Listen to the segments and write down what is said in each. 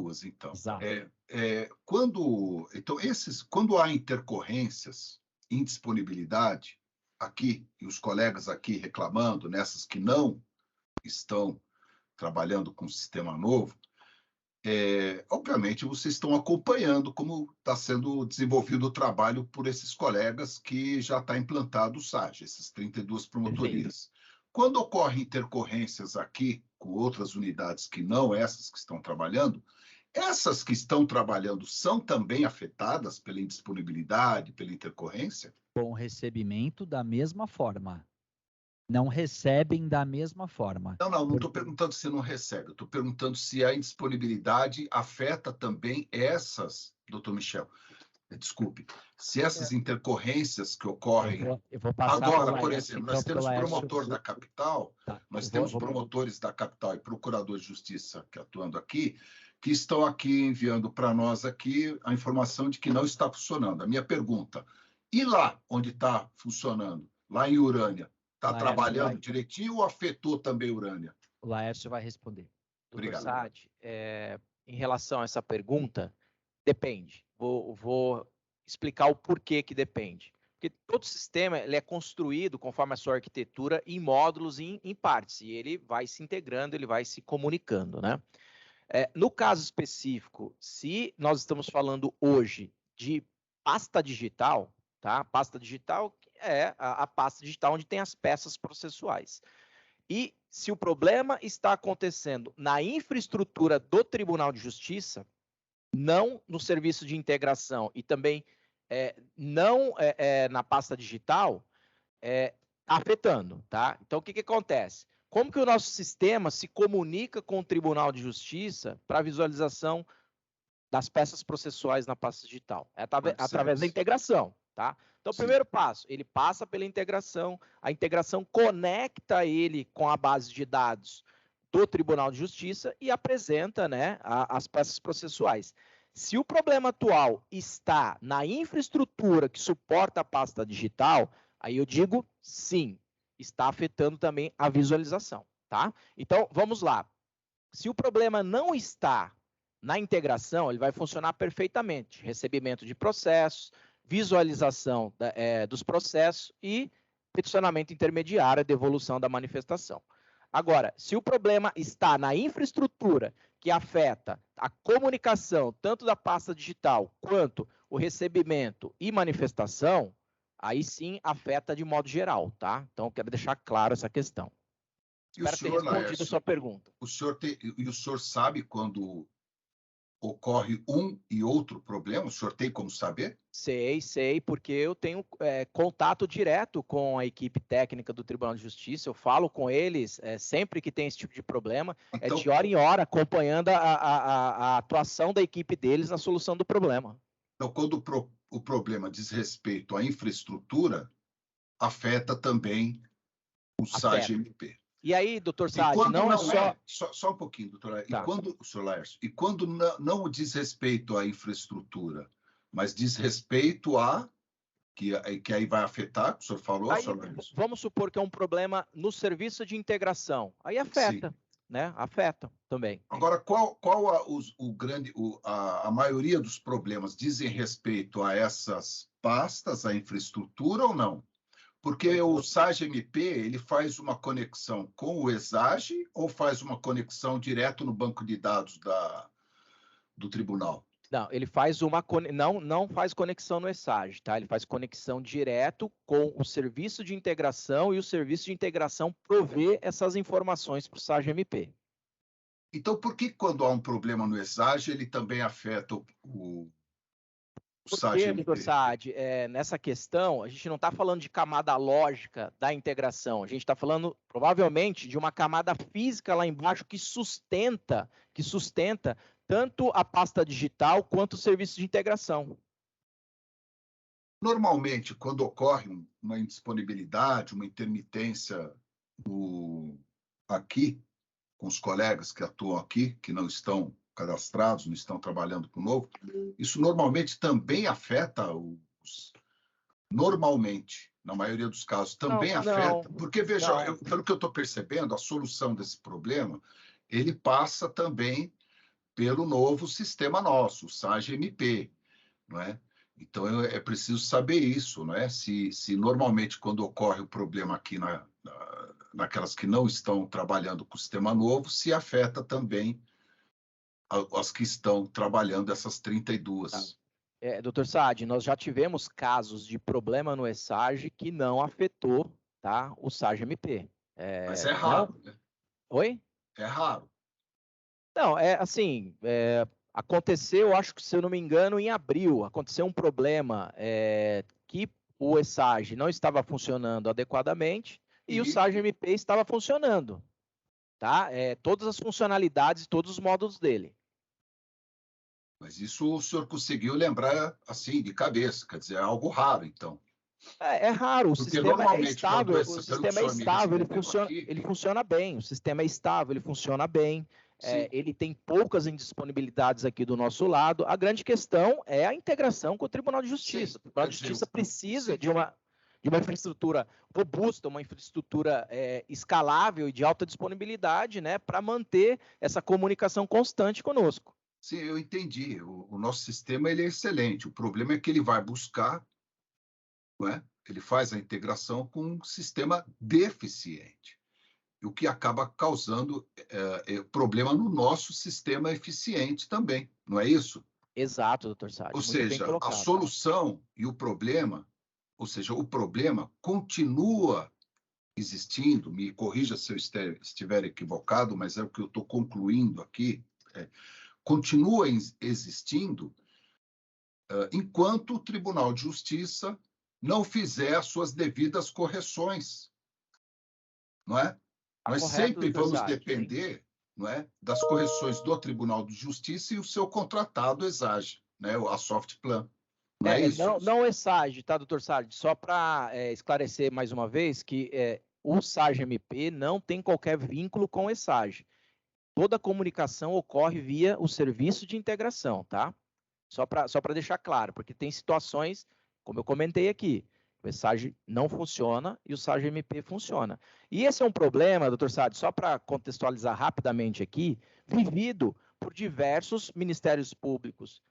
duas, então. Exato. Quando há intercorrências, indisponibilidade, aqui, e os colegas aqui reclamando, nessas que não estão trabalhando com o sistema novo, obviamente vocês estão acompanhando como está sendo desenvolvido o trabalho por esses colegas que já está implantado o SAGE, essas 32 promotorias. Quando ocorrem intercorrências aqui com outras unidades que não essas que estão trabalhando, essas que estão trabalhando são também afetadas pela indisponibilidade, pela intercorrência? Com recebimento da mesma forma. Não recebem da mesma forma. Não estou perguntando se não recebe, estou perguntando se a indisponibilidade afeta também essas, doutor Michel, desculpe, se essas intercorrências que ocorrem... Eu vou passar agora, por exemplo, nós temos promotor da capital, nós temos promotores da capital e procuradores de justiça que atuando aqui, que estão aqui enviando para nós aqui a informação de que não está funcionando. A minha pergunta, e lá onde está funcionando, lá em Urânia, está trabalhando direitinho ou afetou também Urânia? O Laércio vai responder. Doutor Saad, em relação a essa pergunta, depende. Vou explicar o porquê que depende. Porque todo sistema ele é construído, conforme a sua arquitetura, em módulos e em partes. E ele vai se integrando, ele vai se comunicando, né? No caso específico, se nós estamos falando hoje de pasta digital, tá? Pasta digital é a pasta digital onde tem as peças processuais. E se o problema está acontecendo na infraestrutura do Tribunal de Justiça, não no serviço de integração e também não na pasta digital, afetando, tá? Então, o que acontece? Como que o nosso sistema se comunica com o Tribunal de Justiça para a visualização das peças processuais na pasta digital? Através da integração, tá? Então, o primeiro passo, ele passa pela integração, a integração conecta ele com a base de dados do Tribunal de Justiça e apresenta, né, as peças processuais. Se o problema atual está na infraestrutura que suporta a pasta digital, aí eu digo sim, está afetando também a visualização, tá? Então, vamos lá. Se o problema não está na integração, ele vai funcionar perfeitamente. Recebimento de processos, visualização dos processos e peticionamento intermediário, devolução da manifestação. Agora, se o problema está na infraestrutura que afeta a comunicação tanto da pasta digital quanto o recebimento e manifestação, aí sim afeta de modo geral, tá? Então, eu quero deixar claro essa questão. Espero ter respondido a sua pergunta. O senhor sabe quando ocorre um e outro problema? O senhor tem como saber? Sei, porque eu tenho contato direto com a equipe técnica do Tribunal de Justiça, eu falo com eles sempre que tem esse tipo de problema, então, de hora em hora, acompanhando a atuação da equipe deles na solução do problema. Então, quando o problema diz respeito à infraestrutura, afeta também o SAGE-MP. E aí, doutor Saad, Só um pouquinho, doutor. Tá. Senhor Laércio, e quando não diz respeito à infraestrutura, mas diz respeito a... Que aí vai afetar, o senhor falou, aí, senhor Laércio? Vamos supor que é um problema no serviço de integração. Aí afeta, né? Afeta também. Agora, qual a maioria dos problemas dizem respeito a essas pastas, à infraestrutura ou não? Porque o SAGE-MP, ele faz uma conexão com o ESAGE ou faz uma conexão direto no banco de dados do tribunal? Não, ele faz não faz conexão no ESAGE, tá? Ele faz conexão direto com o serviço de integração e o serviço de integração provê essas informações para o SAGE-MP. Então, por que quando há um problema no ESAGE, ele também afeta o Porque, doutor Saad, nessa questão, a gente não está falando de camada lógica da integração, a gente está falando, provavelmente, de uma camada física lá embaixo que sustenta tanto a pasta digital quanto o serviço de integração. Normalmente, quando ocorre uma indisponibilidade, uma intermitência aqui, com os colegas que atuam aqui, que não estão cadastrados, não estão trabalhando com o novo, isso normalmente também afeta normalmente, na maioria dos casos, também afeta, porque, veja, pelo que eu estou percebendo, a solução desse problema, ele passa também pelo novo sistema nosso, o SAGE-MP, não é? Então, é preciso saber isso, não é? Se normalmente, quando ocorre o problema aqui naquelas que não estão trabalhando com o sistema novo, se afeta também as que estão trabalhando, essas 32. Doutor Saad, nós já tivemos casos de problema no ESAGE que não afetou, tá, o SAGE-MP. Mas é raro, né? Oi? É raro. Não, assim, aconteceu, acho que, se eu não me engano, em abril, aconteceu um problema que o ESAGE não estava funcionando adequadamente e o SAGE-MP estava funcionando, tá? Todas as funcionalidades, todos os módulos dele. Mas isso o senhor conseguiu lembrar, assim, de cabeça, quer dizer, é algo raro, então. É raro, o Porque sistema é estável, ele funciona bem, o sistema é estável, ele funciona bem, ele tem poucas indisponibilidades aqui do nosso lado. A grande questão é a integração com o Tribunal de Justiça. O Tribunal de Justiça precisa de uma infraestrutura robusta, uma infraestrutura escalável e de alta disponibilidade, né, para manter essa comunicação constante conosco. Sim, eu entendi. O nosso sistema ele é excelente. O problema é que ele vai buscar, não é? Ele faz a integração com um sistema deficiente, o que acaba causando problema no nosso sistema eficiente também, não é isso? Exato, doutor Saad. Ou seja, a solução e o problema, ou seja, o problema continua existindo, me corrija se eu estiver equivocado, mas é o que eu estou concluindo aqui, continua existindo enquanto o Tribunal de Justiça não fizer as suas devidas correções, não é? Nós sempre vamos depender, não é, das correções do Tribunal de Justiça e o seu contratado ESAGE, né, a Softplan. Não é isso? Não é SAGE, tá, doutor Saad? Só para esclarecer mais uma vez que o SAGE-MP não tem qualquer vínculo com o ESAGE. Toda a comunicação ocorre via o serviço de integração, tá? Só para deixar claro, porque tem situações, como eu comentei aqui, o ESAGE não funciona e o SAGE-MP funciona. E esse é um problema, doutor Saad, só para contextualizar rapidamente aqui, vivido por diversos ministérios públicos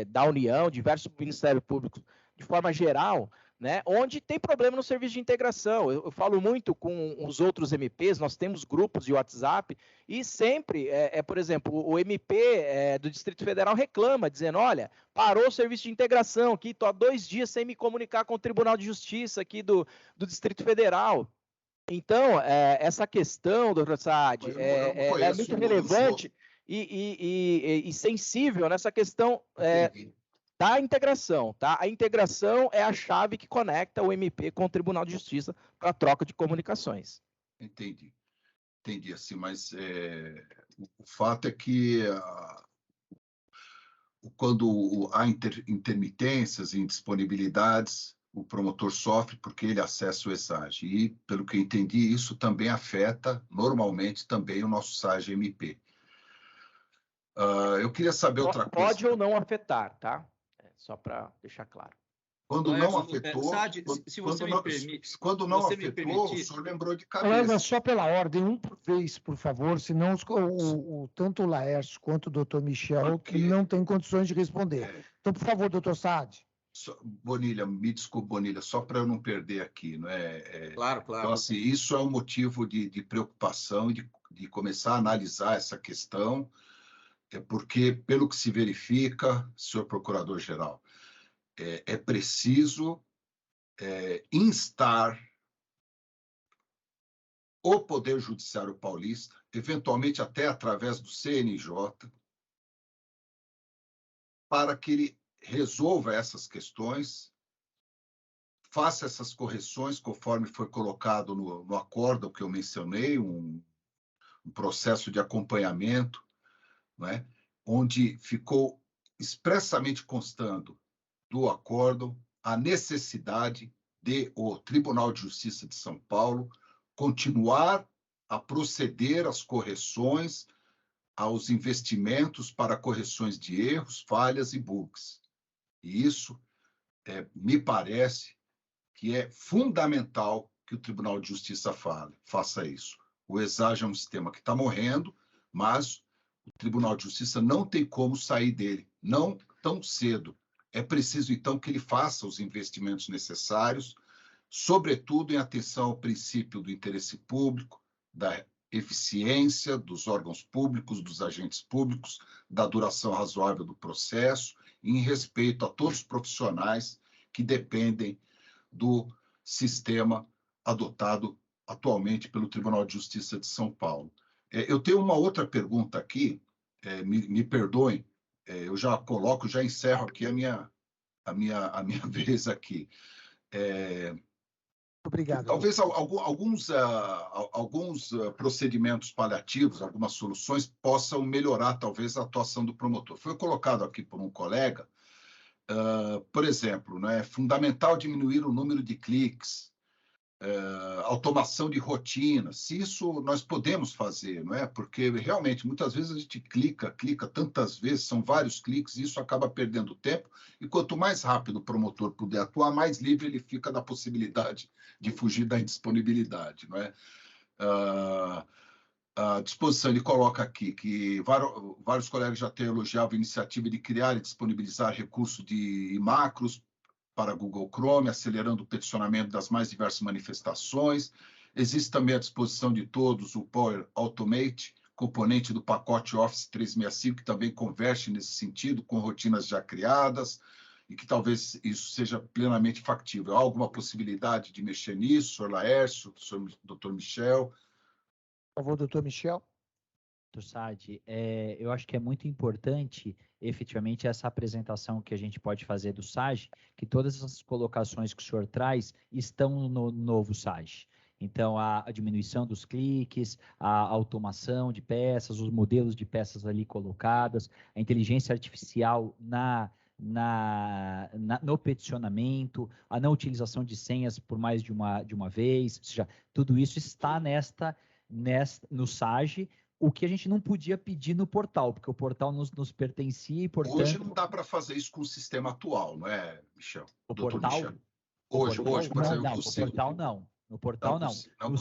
da União, diversos ministérios públicos de forma geral, né, onde tem problema no serviço de integração. Eu falo muito com os outros MPs, nós temos grupos de WhatsApp, e sempre, por exemplo, o MP do Distrito Federal reclama, dizendo, olha, parou o serviço de integração aqui, estou há 2 dias sem me comunicar com o Tribunal de Justiça aqui do Distrito Federal. Então, essa questão, doutor Saad, é muito relevante e sensível nessa questão da integração, tá? A integração é a chave que conecta o MP com o Tribunal de Justiça para a troca de comunicações. Entendi, assim, mas o fato é que quando há intermitências e indisponibilidades, o promotor sofre porque ele acessa o ESAGE. E, pelo que eu entendi, isso também afeta, normalmente, também o nosso SAGE-MP. Eu queria saber outra coisa. Pode ou não afetar, tá? Só para deixar claro. Quando não afetou, Saad, se você me permite, quando não afetou, o senhor lembrou de cabeça. Só pela ordem, um por vez, por favor, senão tanto o Laércio quanto o doutor Michel que não têm condições de responder. Então, por favor, doutor Saad. Bonilha, me desculpe, Bonilha, só para eu não perder aqui, não é? Claro. Então, assim, isso é um motivo de preocupação, de começar a analisar essa questão, porque, pelo que se verifica, senhor Procurador-Geral, é preciso instar o Poder Judiciário Paulista, eventualmente até através do CNJ, para que ele resolva essas questões, faça essas correções conforme foi colocado no acórdão que eu mencionei, um processo de acompanhamento, né, onde ficou expressamente constando do acórdão a necessidade de o Tribunal de Justiça de São Paulo continuar a proceder às correções, aos investimentos para correções de erros, falhas e bugs. E isso me parece que é fundamental que o Tribunal de Justiça faça isso. O ESAGE é um sistema que está morrendo, mas O Tribunal de Justiça não tem como sair dele, não tão cedo. É preciso, então, que ele faça os investimentos necessários, sobretudo em atenção ao princípio do interesse público, da eficiência dos órgãos públicos, dos agentes públicos, da duração razoável do processo, e em respeito a todos os profissionais que dependem do sistema adotado atualmente pelo Tribunal de Justiça de São Paulo. Eu tenho uma outra pergunta aqui, me perdoem, eu já coloco, já encerro aqui a minha vez aqui. Obrigado. Talvez alguns procedimentos paliativos, algumas soluções possam melhorar, talvez, a atuação do promotor. Foi colocado aqui por um colega, por exemplo, é fundamental diminuir o número de cliques, automação de rotinas. Se isso nós podemos fazer, não é? Porque realmente muitas vezes a gente clica tantas vezes, são vários cliques, e isso acaba perdendo tempo. E quanto mais rápido o promotor puder atuar, mais livre ele fica da possibilidade de fugir da indisponibilidade, não é? A disposição, ele coloca aqui que vários colegas já têm elogiado a iniciativa de criar e disponibilizar recursos de macros para Google Chrome, acelerando o peticionamento das mais diversas manifestações. Existe também à disposição de todos o Power Automate, componente do pacote Office 365, que também converge nesse sentido, com rotinas já criadas, e que talvez isso seja plenamente factível. Há alguma possibilidade de mexer nisso, senhor Laércio, doutor Michel? Por favor, doutor Michel. Doutor Saad, eu acho que é muito importante, efetivamente, essa apresentação que a gente pode fazer do SAG, que todas essas colocações que o senhor traz estão no novo SAG. Então, a diminuição dos cliques, a automação de peças, os modelos de peças ali colocadas, a inteligência artificial no peticionamento, a não utilização de senhas por mais de uma vez, ou seja, tudo isso está no SAG, o que a gente não podia pedir no portal, porque o portal nos pertencia e, portanto... Hoje não dá para fazer isso com o sistema atual, não é, Michel? O portal? Michel. Hoje, por exemplo, não, no portal não. No portal não. No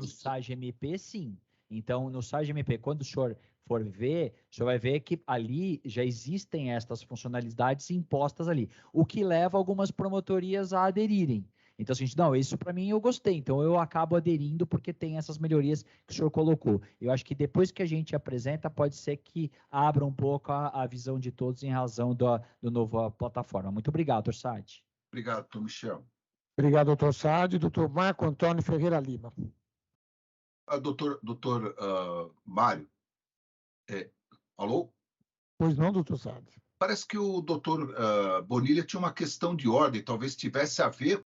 SAG MP, sim. Então, no SAG MP, quando o senhor for ver, o senhor vai ver que ali já existem estas funcionalidades impostas ali, o que leva algumas promotorias a aderirem. Então, assim, não, isso para mim eu gostei, então eu acabo aderindo porque tem essas melhorias que o senhor colocou. Eu acho que depois que a gente apresenta, pode ser que abra um pouco a visão de todos em razão do novo plataforma. Muito obrigado, doutor Saad. Obrigado, doutor Michel. Obrigado, doutor Saad. Doutor Marco Antônio Ferreira Lima. Doutor Mário, alô? Pois não, doutor Saad. Parece que o doutor Bonilha tinha uma questão de ordem, talvez tivesse a ver